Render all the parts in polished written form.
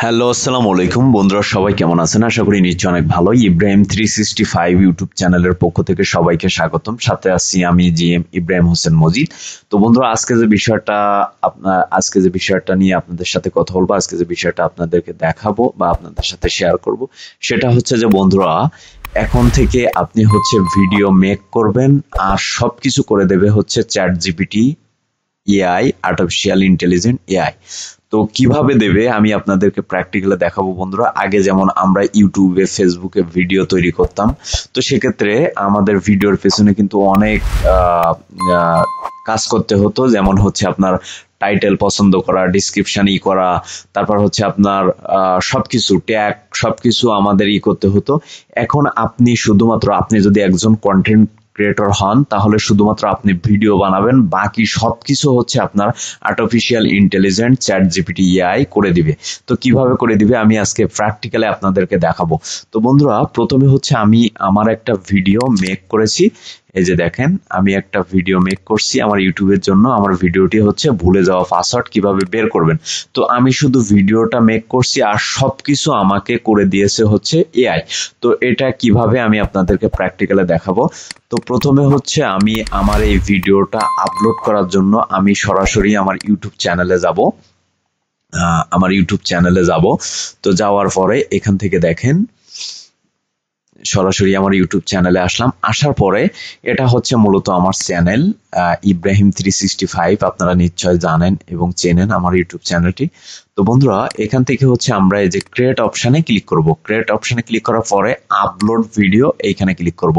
Hello, আসসালামু আলাইকুম বন্ধুরা, সবাই কেমন আছেন? আশা করি নিশ্চয়ই অনেক ভালো। ইব্রাহিম 365 ইউটিউব চ্যানেলের পক্ষ থেকে সবাইকে স্বাগতম। সাথে আছি আমি জিএম ইব্রাহিম হোসেন মজিদ। তো বন্ধুরা, আজকে যে বিষয়টা নিয়ে আপনাদের সাথে কথা বলবো, আজকে যে বিষয়টা আপনাদেরকে দেখাবো বা আপনাদের সাথে শেয়ার করব, সেটা হচ্ছে যে বন্ধুরা, এখন থেকে আপনি হচ্ছে ভিডিও মেক করবেন আর সবকিছু করে দেবে হচ্ছে chat GPT AI, artificial intelligent AI. তো কিভাবে দেবে আমি আপনাদেরকে প্র্যাকটিক্যালি দেখাবো বন্ধুরা। আগে যেমন আমরা ইউটিউবে ফেসবুকে ভিডিও তৈরি করতাম, তো সেক্ষেত্রে আমাদের ভিডিওর পেছনে কিন্তু অনেক কাজ করতে হতো। যেমন হচ্ছে আপনার টাইটেল পছন্দ করা, ডিসক্রিপশন করা, তারপর হচ্ছে আপনার সবকিছু ট্যাগ সবকিছু আমাদের করতে হতো। এখন আপনি যদি একজন কন্টেন্ট ক্রিয়েটর হন, তাহলে শুধুমাত্র আপনি ভিডিও বানাবেন, বাকি সবকিছু হচ্ছে আপনার artificial intelligent chat GPT AI করে দিবে। তো কিভাবে করে দিবে আমি আজকে প্র্যাকটিক্যালি আপনাদেরকে দেখাবো। তো বন্ধুরা, প্রথমে হচ্ছে আমি আমার একটা ভিডিও মেক করেছি। এই যে দেখেন, আমি একটা ভিডিও মেক করছি আমার ইউটিউবের জন্য। আমার ভিডিওটি হচ্ছে ভুলে যাওয়া পাসওয়ার্ড কিভাবে বের করবেন। তো আমি শুধু ভিডিওটা মেক করছি আর সবকিছু আমাকে করে দিয়েছে হচ্ছে এআই। তো এটা কিভাবে আমি আপনাদেরকে প্র্যাকটিক্যালি দেখাবো। তো প্রথমে হচ্ছে আমি আমার এই ভিডিওটা আপলোড করার জন্য আমি সরাসরি আমার ইউটিউব চ্যানেলে যাব। তো যাওয়ার পরে এখান থেকে দেখেন, সরাসরি আমার ইউটিউব চ্যানেলে আসলাম। আসার পরে এটা হচ্ছে মূলত আমার চ্যানেল ইব্রাহিম 365, আপনারা নিশ্চয় জানেন এবং চেনেন আমার ইউটিউব চ্যানেলটি। তো বন্ধুরা, এখান থেকে হচ্ছে আমরা এই যে ক্রিয়েট অপশানে ক্লিক করব। ক্রিয়েট অপশানে ক্লিক করার পরে আপলোড ভিডিও এইখানে ক্লিক করব।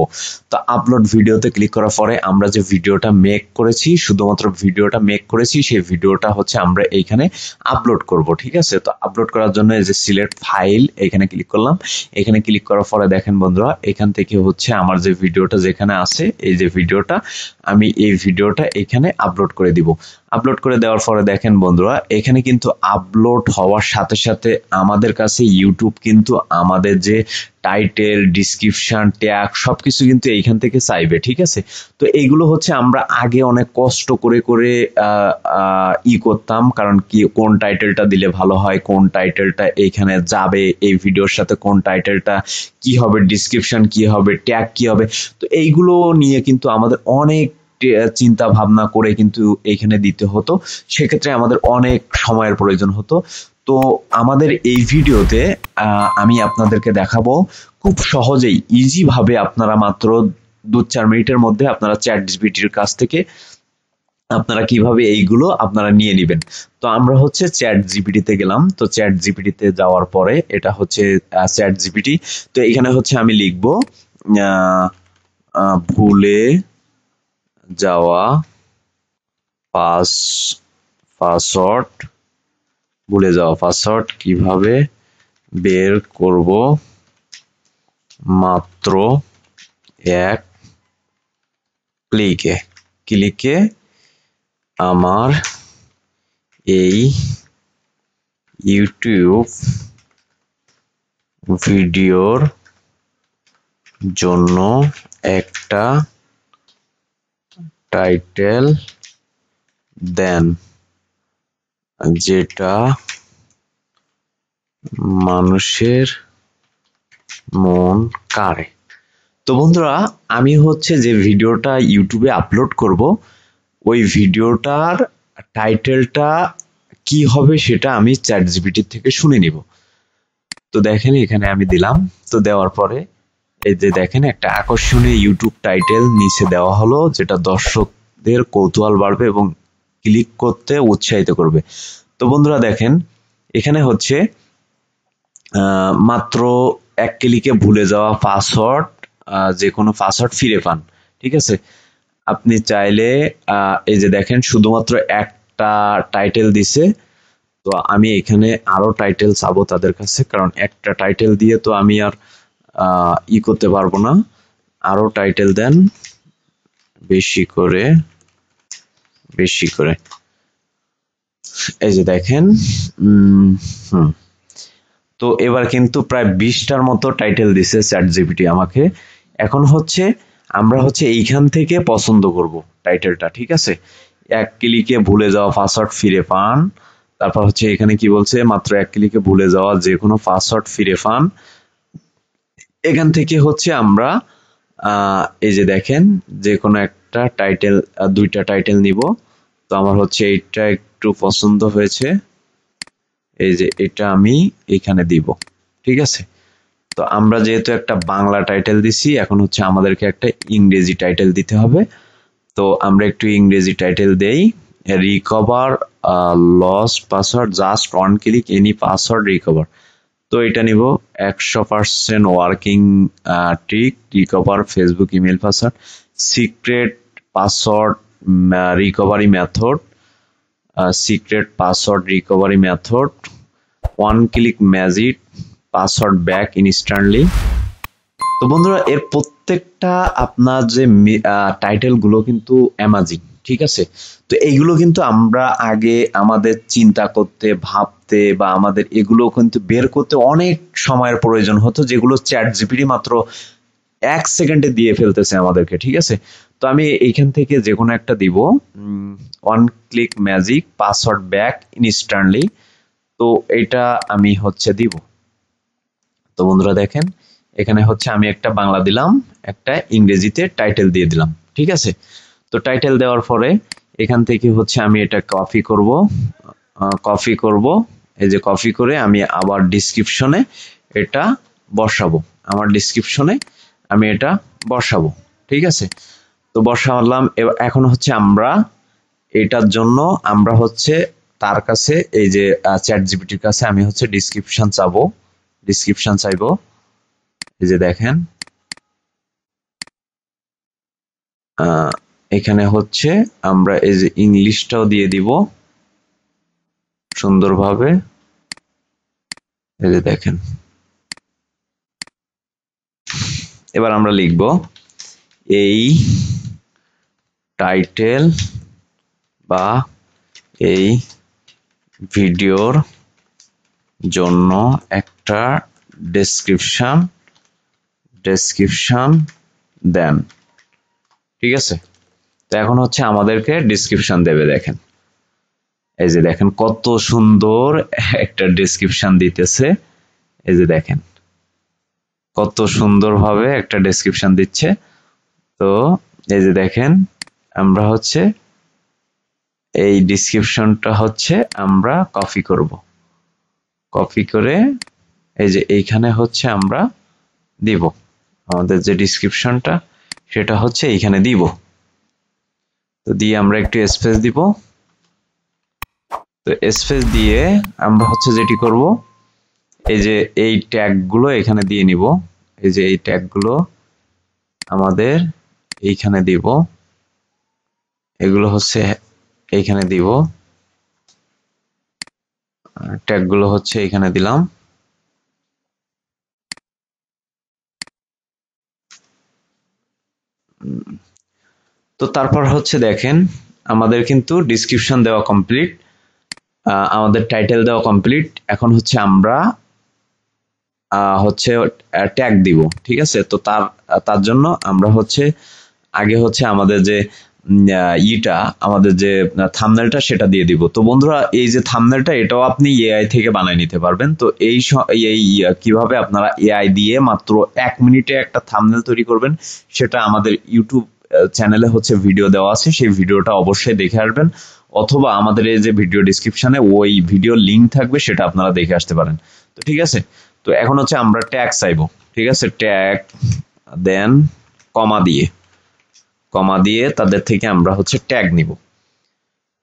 তো আপলোড ভিডিওতে ক্লিক করার পরে আমরা যে ভিডিওটা মেক করেছি, শুধুমাত্র ভিডিওটা মেক করেছি, সেই ভিডিওটা হচ্ছে আমরা এইখানে আপলোড করব। ঠিক আছে? তো আপলোড করার জন্য এই যে সিলেক্ট ফাইল এখানে ক্লিক করলাম। এখানে ক্লিক করার পরে দেখেন বন্ধুরা, এখান থেকে হচ্ছে আমার যে ভিডিওটা যেখানে আছে, এই যে ভিডিওটা, আমি এই ভিডিওটা এখানে আপলোড করে দিব। আপলোড করে দেওয়ার পরে দেখেন বন্ধুরা, এখানে কিন্তু আপলোড হওয়ার সাথে সাথে আমাদের কাছে ইউটিউব কিন্তু আমাদের যে টাইটেল, ডিসক্রিপশন, ট্যাগ সবকিছু কিন্তু এইখান থেকে চাইবে। ঠিক আছে? তো এইগুলো হচ্ছে আমরা আগে অনেক কষ্ট করে করে করতাম, কারণ কি কোন টাইটেলটা দিলে ভালো হয়, কোন টাইটেলটা এইখানে যাবে এই ভিডিওর সাথে, কোন টাইটেলটা কি হবে, ডিসক্রিপশন কি হবে, ট্যাগ কি হবে। তো এইগুলো নিয়ে কিন্তু আমাদের অনেক চিন্তা ভাবনা করে কিন্তু এইখানে দিতে হতো। সেক্ষেত্রে আমাদের অনেক সময়ের প্রয়োজন হতো। তো আমাদের এই ভিডিওতে আমি আপনাদেরকে দেখাবো খুব সহজেই ইজি ভাবে আপনারা মাত্র 2-4 মিনিটের মধ্যে আপনারা চ্যাট জিপিটির কাছ থেকে আপনারা কিভাবে এইগুলো আপনারা নিয়ে নেবেন। তো আমরা হচ্ছে চ্যাট জিপিটিতে গেলাম। তো চ্যাট জিপিটিতে যাওয়ার পরে এটা হচ্ছে চ্যাট জিপিটি। তো এখানে হচ্ছে আমি লিখব ভুলে যাওয়া পাসওয়ার্ড, ভুলে যাওয়া পাসওয়ার্ড কিভাবে বের করব মাত্র এক ক্লিকে আমার এই ইউটিউব ভিডিওর জন্য একটা টাইটেল দেন যেটা মানুষের মন কাড়ে। তো বন্ধুরা, আমি হচ্ছে যে ভিডিওটা ইউটিউবে আপলোড করব, ওই ভিডিওটার টাইটেলটা কি হবে সেটা আমি চ্যাট জিপিটি থেকে শুনে নিব। তো দেখেন এখানে আমি দিলাম। তো দেওয়ার পরে এই যে দেখেন একটা আকর্ষণীয় ইউটিউব টাইটেল নিচে দেওয়া হলো, যেটা দর্শকদের কৌতূহল বাড়বে এবং ক্লিক করতে উৎসাহিত করবে। তো বন্ধুরা দেখেন, এখানে হচ্ছে মাত্র এক ক্লিকে ভুলে যাওয়া পাসওয়ার্ড, যে কোনো পাসওয়ার্ড ফিরে পান। ঠিক আছে? আপনি চাইলে এই যে দেখেন শুধুমাত্র একটা টাইটেল দিছে। তো আমি এখানে আরো টাইটেল চাবো তাদের কাছে, কারণ একটা টাইটেল দিয়ে তো আমি আর করতে পারবো না। আরো টাইটেল দেন বেশি করে। এই যে দেখেন, তো এবার কিন্তু প্রায় 20টার মতো টাইটেল দিছে চ্যাট জিপিটি আমাকে। এখন হচ্ছে আমরা হচ্ছে এইখান থেকে পছন্দ করব টাইটেলটা। ঠিক আছে? এক ক্লিকে ভুলে যাওয়া পাসওয়ার্ড ফিরে পান, তারপর হচ্ছে এখানে কি বলছে, মাত্র 1 ক্লিকে ভুলে যাওয়া যে কোনো পাসওয়ার্ড ফিরে পান। এখান থেকে হচ্ছে আমরা এই যে দেখেন যে কোনো একটা টাইটেল, দুইটা টাইটেল নিব। তো আমার হচ্ছে এইটা একটু পছন্দ হয়েছে, এই যে এটা আমি এখানে দিব। ঠিক আছে, তো আমরা যেহেতু একটা বাংলা টাইটেল দিছি, এখন হচ্ছে আমাদেরকে একটা ইংরেজি টাইটেল দিতে হবে। তো আমরা একটু ইংরেজি টাইটেল দেই, recover lost password just one click any password recover. তো এটা নিব 100% working trick recover Facebook email password, secret password recovery method, secret password recovery method, one click magic password back instantly. তো বন্ধুরা এর প্রত্যেকটা আপনার যে টাইটেল গুলো কিন্তু অ্যামাজিং, ঠিক আছে। তো এইগুলো কিন্তু আমরা আগে আমাদের চিন্তা করতে, ভাবতে বা আমাদের এগুলো কিন্তু বের করতে অনেক সময়ের প্রয়োজন হতো, যেগুলো চ্যাট জিপিটি মাত্র 1 সেকেন্ডে দিয়ে ফেলতেছে আমাদেরকে, ঠিক আছে। তো আমি এইখান থেকে যে কোনো একটা দিব, one click magic password back instantly. তো এটা আমি হচ্ছে দিব। তো বন্ধুরা দেখেন এখানে হচ্ছে আমি একটা বাংলা দিলাম, একটা ইংরেজিতে টাইটেল দিয়ে দিলাম, ঠিক আছে। তো টাইটেল দেওয়ার পরে এখান থেকে হচ্ছে আমি এটা কপি করব, এই যে কপি করে আমি আবার ডিসক্রিপশনে এটা বসাবো, আমার ডিসক্রিপশনে আমি এটা বসাবো, ঠিক আছে। তো বসালাম। এখন হচ্ছে আমরা এটার জন্য আমরা হচ্ছে তার কাছে এই যে চ্যাট জিপিটির কাছে আমি হচ্ছে ডিসক্রিপশন চাইবো। এই যে দেখেন এখানে হচ্ছে আমরা এই যে ইংলিশটাও দিয়ে দিব সুন্দরভাবে। এই যে দেখেন, এবার আমরা লিখব এই টাইটেল বা এই ভিডিওর জন্য একটা ডেসক্রিপশন দেন, ঠিক আছে। তো এখন হচ্ছে আমাদেরকে ডেসক্রিপশন দেবে, দেখেন এই যে দেখেন কত সুন্দর একটা ডেসক্রিপশন দিতেছে। এই যে দেখেন কত সুন্দরভাবে একটা ডেসক্রিপশন দিচ্ছে। তো এই যে দেখেন আমরা হচ্ছে এই ডেসক্রিপশনটা হচ্ছে আমরা কপি করে এই যে এইখানে হচ্ছে আমরা দিব, আমাদের যে ডেসক্রিপশনটা সেটা হচ্ছে এইখানে দিব। তো দিয়ে আমরা একটু স্পেস দিব। তো স্পেস দিয়ে আমরা হচ্ছে যেটি করব, এই যে এই ট্যাগ গুলো এখানে দিয়ে নিব, এই যে এই ট্যাগ গুলো আমাদের এইখানে দিব, এগুলো হচ্ছে এইখানে দিব, ট্যাগ গুলো হচ্ছে এখানে দিলাম। তো তারপর হচ্ছে দেখেন আমাদের কিন্তু ডিসক্রিপশন দেওয়া কমপ্লিট, আমাদের টাইটেল দেওয়া কমপ্লিট। এখন হচ্ছে আমরা হচ্ছে ট্যাগ দিব, ঠিক আছে। তো তার জন্য আমরা হচ্ছে আগে হচ্ছে আমাদের যে আমাদের যে থাম্বনেলটা সেটা দিয়ে দিব। তো বন্ধুরা এই যে থাম্বনেলটা এটাও আপনি এআই থেকে বানিয়ে নিতে পারবেন। তো এই কিভাবে আপনারা এআই দিয়ে মাত্র 1 মিনিটে একটা থাম্বনেল তৈরি করবেন সেটা আমাদের ইউটিউব চ্যানেলে হচ্ছে ভিডিও দেওয়া আছে, সেই ভিডিওটা অবশ্যই দেখে আসবেন, অথবা আমাদের এই যে ভিডিও ডিসক্রিপশনে ওই ভিডিও লিংক থাকবে, সেটা আপনারা দেখে আসতে পারেন। তো ঠিক আছে, তো এখন হচ্ছে আমরা ট্যাগ চাইবো, ঠিক আছে। ট্যাগ দেন কমা দিয়ে তাদের থেকে আমরা হচ্ছে ট্যাগ নিব।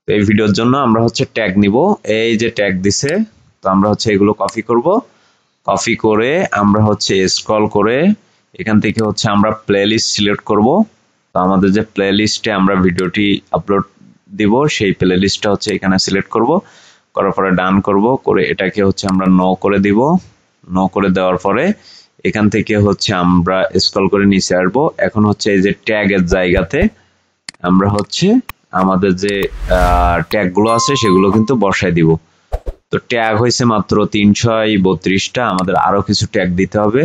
তো এই ভিডিওর জন্য আমরা হচ্ছে ট্যাগ নিব, এই যে ট্যাগ দিছে। তো আমরা হচ্ছে এগুলো কপি করে আমরা হচ্ছে স্ক্রল করে এখান থেকে হচ্ছে আমরা প্লেলিস্ট সিলেক্ট করব। তো আমাদের যে প্লেলিস্টে আমরা ভিডিওটি আপলোড দিব সেই প্লেলিস্টটা হচ্ছে এখানে সিলেক্ট করব, করার পরে ডান করব, করে এটাকে হচ্ছে আমরা নো করে দিব। নো করে দেওয়ার পরে এখান থেকে হচ্ছে আমরা স্ক্রল করে নিচে আসবো। এখন হচ্ছে এই যে ট্যাগের জায়গাতে আমরা হচ্ছে আমাদের যে ট্যাগ গুলো আছে সেগুলো কিন্তু বসাই দিব। তো ট্যাগ হয়েছে মাত্র 332টা, আমাদের আরো কিছু ট্যাগ দিতে হবে,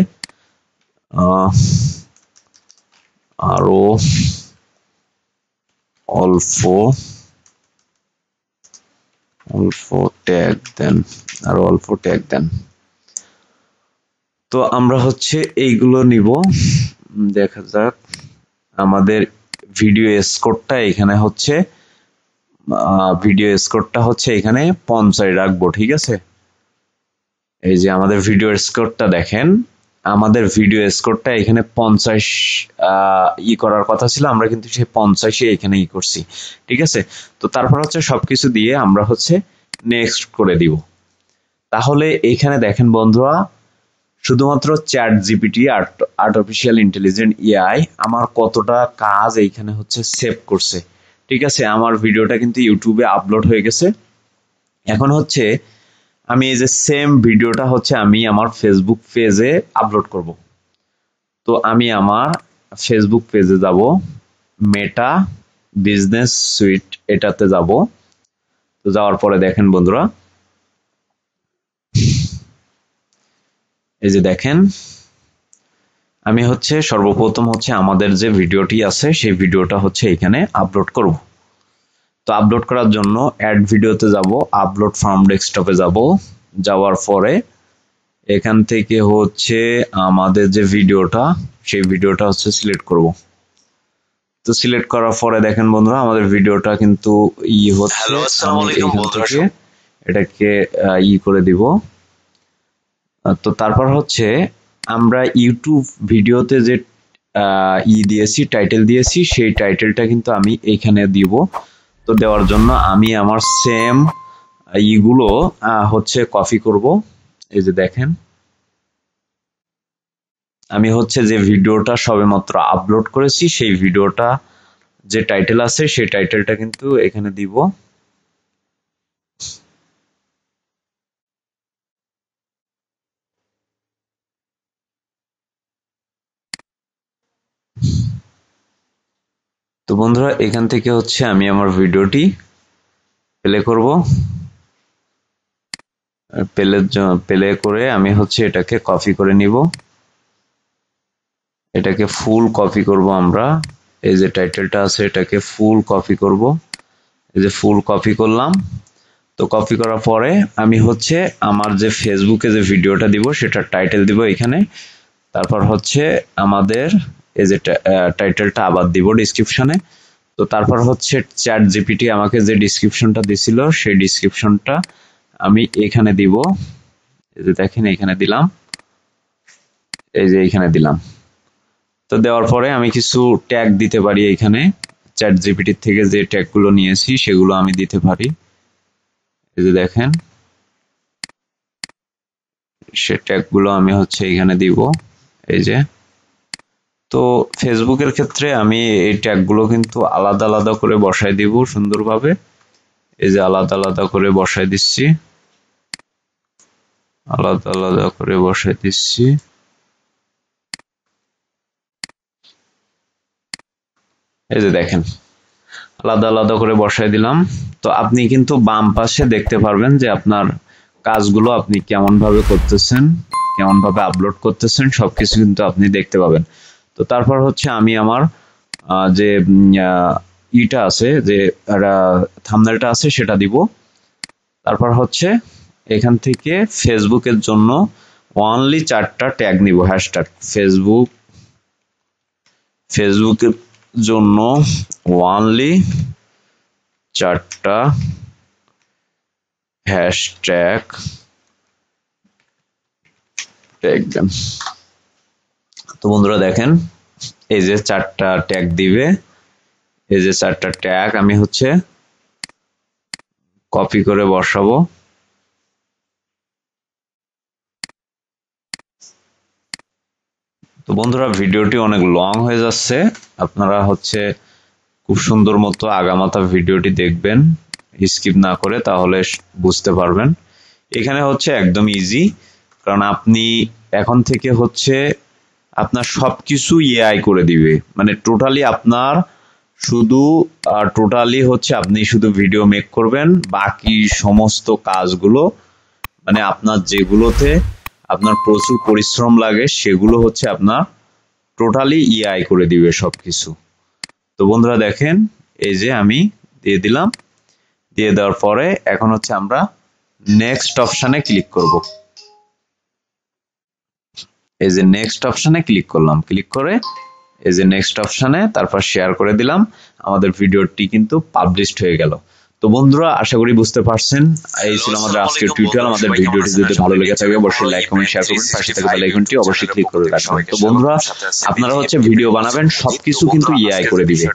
আরো অল্প অল্প ট্যাগ দেন, আরো অল্প ট্যাগ দেন। তো আমরা হচ্ছে এইগুলো নিব। দেখা যাক আমাদের ভিডিও স্কোরটা এখানে হচ্ছে এখানে 50 রাখবো, ঠিক আছে। এই যে আমাদের ভিডিও স্কোরটা দেখেন, আমাদের ভিডিও স্কোরটা এখানে 50 করার কথা ছিল, আমরা কিন্তু সেই 50 এখানে করছি, ঠিক আছে। তো তারপর হচ্ছে সবকিছু দিয়ে আমরা হচ্ছে নেক্সট করে দিব। তাহলে এখানে দেখেন বন্ধুরা, শুধুমাত্র chat GPT artificial intelligent AI আমার কতটা কাজ এইখানে হচ্ছে সেভ করছে, ঠিক আছে। আমার ভিডিওটা কিন্তু ইউটিউবে আপলোড হয়ে গেছে। এখন হচ্ছে আমি এই যে সেম ভিডিওটা হচ্ছে আমি আমার ফেসবুক পেজে আপলোড করব। তো আমি আমার ফেসবুক পেজে যাব, মেটা বিজনেস সুইট এটাতে যাব। তো যাওয়ার পরে দেখেন বন্ধুরা, এই যে দেখেন আমি হচ্ছে সর্বপ্রথম হচ্ছে আমাদের যে ভিডিওটি আছে সেই ভিডিওটা হচ্ছে এখানে আপলোড করব। তো আপলোড করার জন্য অ্যাড ভিডিওতে যাব, আপলোড ফ্রম ডেস্কটপে যাব, যাওয়ার পরে এখান থেকে হচ্ছে আমাদের যে ভিডিওটা সেই ভিডিওটা হচ্ছে সিলেক্ট করব। তো সিলেক্ট করার পরে দেখেন বন্ধুরা আমাদের ভিডিওটা কিন্তু হচ্ছে, আমি এখান থেকে এটাকে করে দিব। তো তারপর হচ্ছে আমরা ইউটিউব ভিডিওতে যে দিয়েছি, টাইটেল দিয়েছি, সেই টাইটেলটা কিন্তু আমি এখানে দিব। তো দেওয়ার জন্য আমি আমার সেম গুলো হচ্ছে কপি করব। এই যে দেখেন আমি হচ্ছে যে ভিডিওটা সবেমাত্র আপলোড করেছি সেই ভিডিওটা যে টাইটেল আছে সেই টাইটেলটা কিন্তু এখানে দিব। তো বন্ধুরা এখান থেকে হচ্ছে আমি আমার ভিডিওটি প্লে করব। প্লে করে আমি হচ্ছে এটাকে কপি করে নিব, এটাকে ফুল কপি করব আমরা। এই যে টাইটেলটা আছে এটাকে ফুল কপি করব, এই যে ফুল কপি করলাম। তো কপি করার পরে আমি হচ্ছে আমার যে ফেসবুকে যে ভিডিওটা দিব সেটার টাইটেল দিব এখানে। তারপর হচ্ছে আমাদের এই যে টাইটেলটা আবার দিব ডেসক্রিপশনে। তো তারপর হচ্ছে চ্যাট জিপিটি আমাকে যে ডেসক্রিপশনটা দিছিল সেই ডেসক্রিপশনটা আমি এখানে দিব। এই যে দেখেন এখানে দিলাম, এই যে এখানে দিলাম। তো দেওয়ার পরে আমি কিছু ট্যাগ দিতে পারি এখানে, চ্যাট জিপিটি থেকে যে ট্যাগগুলো নিয়েছি সেগুলো আমি দিতে পারি। এই যে দেখেন সে ট্যাগগুলো আমি হচ্ছে এখানে দিব, এই যে। তো ফেসবুকের ক্ষেত্রে আমি এই ট্যাগগুলো কিন্তু আলাদা আলাদা করে বসায় দিব সুন্দরভাবে। এই যে আলাদা আলাদা করে বসায় দিচ্ছি, আলাদা আলাদা করে বসায় দিচ্ছি। এই যে দেখেন আলাদা আলাদা করে বসায় দিলাম। তো আপনি কিন্তু বাম পাশে দেখতে পারবেন যে আপনার কাজগুলো আপনি কেমন ভাবে করতেছেন, কেমন ভাবে আপলোড করতেছেন, সবকিছু কিন্তু আপনি দেখতে পাবেন। তো তারপর হচ্ছে আমি আমার যে ইটা আছে, যে থাম্বনেলটা আছে সেটা দিব। তারপর হচ্ছে এখান থেকে ফেসবুকের জন্য অনলি 4টা ট্যাগ নিব, হ্যাশট্যাগ ফেসবুকের জন্য অনলি 4টা হ্যাশট্যাগ ট্যাগ দেন। তো বন্ধুরা দেখেন এই যে 4টা ট্যাগ দিবে, এই যে 4টা ট্যাগ আমি হচ্ছে কপি করে বসাবো। তো বন্ধুরা ভিডিওটি অনেক লং হয়ে যাচ্ছে, আপনারা হচ্ছে খুব সুন্দর মতো আগামাথা ভিডিওটি দেখবেন স্কিপ না করে, তাহলে বুঝতে পারবেন। এখানে হচ্ছে একদম ইজি, কারণ আপনি এখন থেকে হচ্ছে আপনার সবকিছু এআই করে দিবে, মানে টোটালি আপনার শুধু হচ্ছে আপনি শুধু ভিডিও মেক করবেন, বাকি সমস্ত কাজগুলো মানে আপনার যেগুলোতে আপনার প্রচুর পরিশ্রম লাগে সেগুলো হচ্ছে আপনার টোটালি এআই করে দিবে সবকিছু। তো বন্ধুরা দেখেন এই যে আমি দিয়ে দিলাম, দিয়ে দেওয়ার পরে এখন হচ্ছে আমরা নেক্সট অপশনে ক্লিক করব। এই যে নেক্সট অপশনে ক্লিক করলাম, ক্লিক করে এই যে নেক্সট অপশনে তারপর শেয়ার করে দিলাম, আমাদের ভিডিওটি কিন্তু পাবলিশড হয়ে গেল। তো বন্ধুরা আশা করি বুঝতে পারছেন, এই ছিল আমাদের আজকের টিউটোরিয়াল। আমাদের ভিডিওটি যদি ভালো লেগে থাকে অবশ্যই লাইক কমেন্ট শেয়ার করবেন, পাশে থাকা বেল আইকনটি অবশ্যই ক্লিক করে রাখবেন। তো বন্ধুরা আপনারা হচ্ছে ভিডিও বানাবেন, সবকিছু কিন্তু এআই করে দিবে।